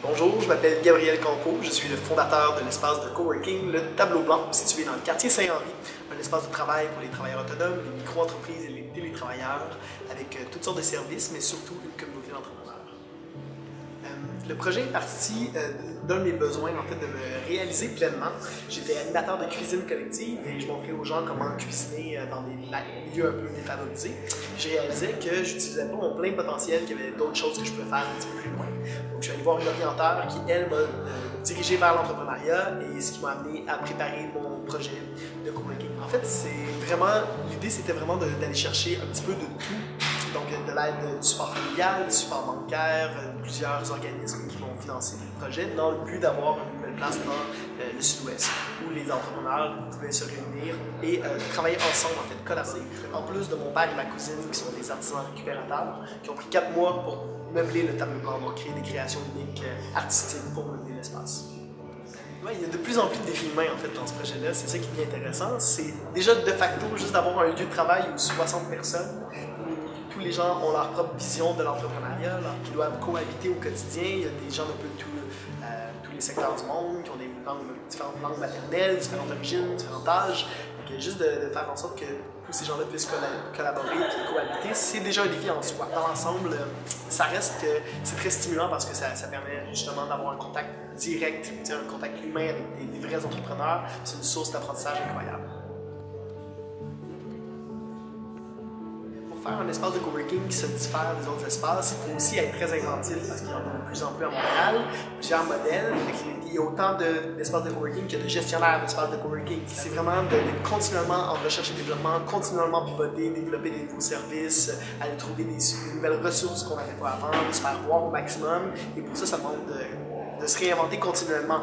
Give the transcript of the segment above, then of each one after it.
Bonjour, je m'appelle Gabriel Campo, je suis le fondateur de l'espace de coworking Le Tableau Blanc, situé dans le quartier Saint-Henri, un espace de travail pour les travailleurs autonomes, les micro-entreprises et les télétravailleurs, avec toutes sortes de services, mais surtout une communauté d'entrepreneurs. Le projet est parti d'un de mes besoins, en fait, de me réaliser pleinement. J'étais animateur de cuisine collective et je montrais aux gens comment cuisiner dans des milieux un peu défavorisés. Je réalisais que je n'utilisais pas mon plein potentiel, qu'il y avait d'autres choses que je pouvais faire un petit peu plus loin. Donc, je suis allé voir une orienteur qui, elle, m'a dirigé vers l'entrepreneuriat et ce qui m'a amené à préparer mon projet de coworking. En fait, l'idée, c'était vraiment d'aller chercher un petit peu de tout. Donc, de l'aide du support familial, du support bancaire, plusieurs organismes qui vont financer le projet dans le but d'avoir une nouvelle place dans le sud-ouest où les entrepreneurs pouvaient se réunir et travailler ensemble, en fait, collaborer. En plus de mon père et ma cousine qui sont des artisans récupérateurs, qui ont pris 4 mois pour meubler le tableau blanc, donc créer des créations uniques, artistiques pour meubler l'espace. Ouais, il y a de plus en plus de défis humains en fait dans ce projet-là, c'est ça qui est intéressant. C'est déjà de facto juste d'avoir un lieu de travail où 60 personnes, où tous les gens ont leur propre vision de l'entrepreneuriat, qui doivent cohabiter au quotidien. Il y a des gens de peu tous les secteurs du monde, qui ont différentes langues maternelles, différentes origines, différents âges. Donc, juste de faire en sorte que tous ces gens-là puissent collaborer et cohabiter, c'est déjà un défi en soi. Dans l'ensemble, ça reste que c'est très stimulant parce que ça permet justement d'avoir un contact direct, un contact humain avec des vrais entrepreneurs. C'est une source d'apprentissage incroyable. Pour faire un espace de coworking qui se diffère des autres espaces, il faut aussi être très inventif parce qu'il y en a de plus en plus à Montréal, plusieurs modèles. Il y a autant d'espaces de coworking que de gestionnaires d'espaces de coworking. C'est vraiment d'être continuellement en recherche et développement, continuellement pivoter, développer des nouveaux services, aller trouver des nouvelles ressources qu'on n'avait pas avant, de se faire voir au maximum. Et pour ça, ça demande de se réinventer continuellement.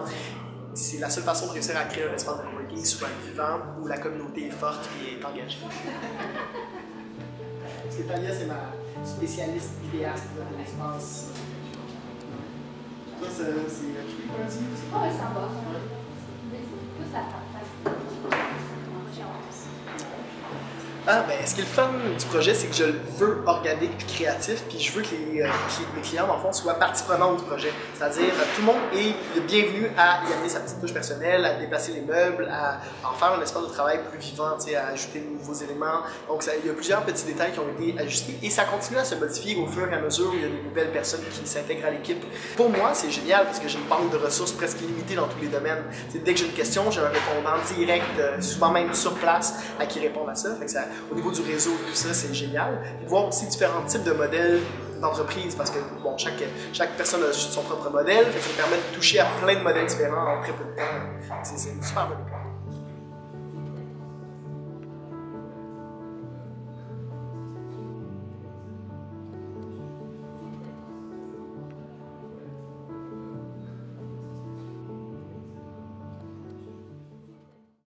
C'est la seule façon de réussir à créer un espace de coworking qui soit vivant, où la communauté est forte et est engagée. Talia, c'est ma spécialiste idéaste de l'espace. Toi, c'est plus petit? Ah oui, ça va. Plus la Ah, ben, ce qui est le fun du projet, c'est que je le veux organique et créatif, puis je veux que mes clients, dans le fond, soient partie prenante du projet. C'est-à-dire, tout le monde est le bienvenu à y amener sa petite touche personnelle, à déplacer les meubles, à en faire un espace de travail plus vivant, à ajouter de nouveaux éléments. Donc, il y a plusieurs petits détails qui ont été ajustés et ça continue à se modifier au fur et à mesure où il y a de nouvelles personnes qui s'intègrent à l'équipe. Pour moi, c'est génial parce que j'ai une banque de ressources presque illimitée dans tous les domaines. Dès que j'ai une question, j'ai un répondant direct, souvent même sur place, à qui répondre à ça. Fait que au niveau du réseau, tout ça, c'est génial. Puis de voir aussi différents types de modèles d'entreprise parce que bon, chaque personne a son propre modèle, fait que ça permet de toucher à plein de modèles différents en très peu de temps. C'est une super bonne école.